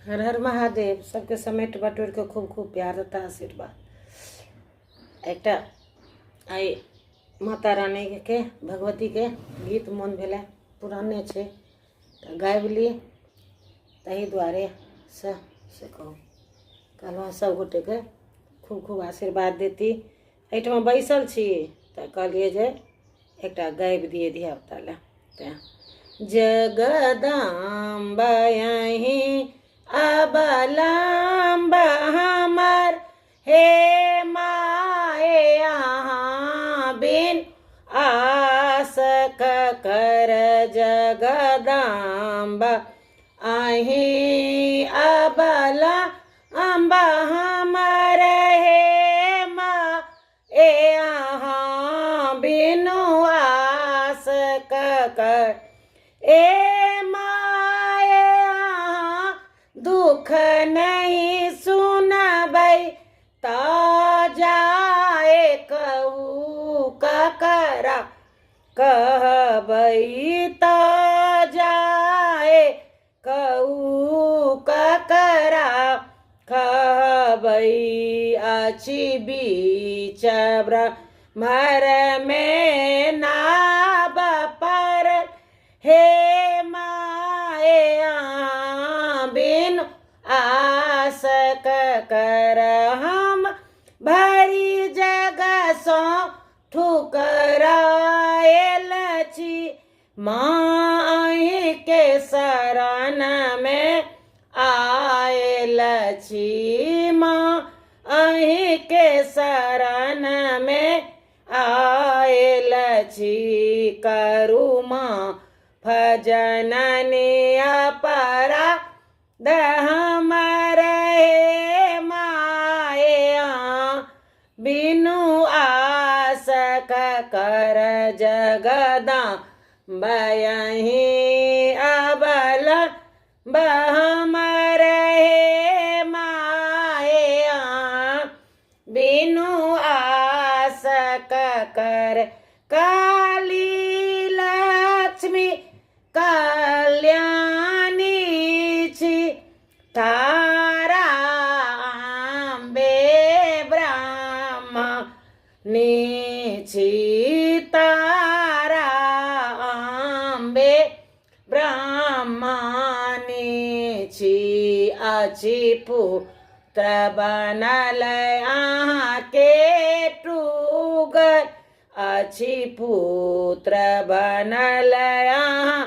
हर हर महादेव। सबके समेट बटोर के खूब खूब प्यार रहता आशीर्वाद। एक आई माता रानी के भगवती के गीत मन भेले पुराने छे तो गाबि ली तही दुआरे से कहूँ कहलहुँ सब गोटे के खूब खूब आशीर्वाद देती। एहिठाम बैसल छी तो कहलिए जे एकटा गाबि दिए धियापुता ले। जगदम्बा यहीं अबलम्बा हमर हे माए यहाँ बिन आस कर जगदम्बा अहीं अबलम्बा हमर हे माँ यहाँ बिनु आस कर ए माए दुख नहीं सुनबै ता जाए कहू ककरा कहबै ता जाए कहू ककरा कहबै अछि बीच ब्रह्मर में नाव पर हे माए बिन आस कर हम भरी जग सो ठुकरायल छी माँ के शरण में आयल छी माँ के शरण में आयल छी करू माँ भजननी अपरा हमर हे माए बिनु आस कर जगदम्बा यहीं अबलम्बा हमर हे माए बिनु आस कर काली लक्ष्मी कल्याणी छी तारा अम्बे ब्रह्मणी छी तारा अम्बे ब्रह्मणी छी अछि पुत्र बनल अहाँ के टूगर अछि पुत्र बनल अहाँ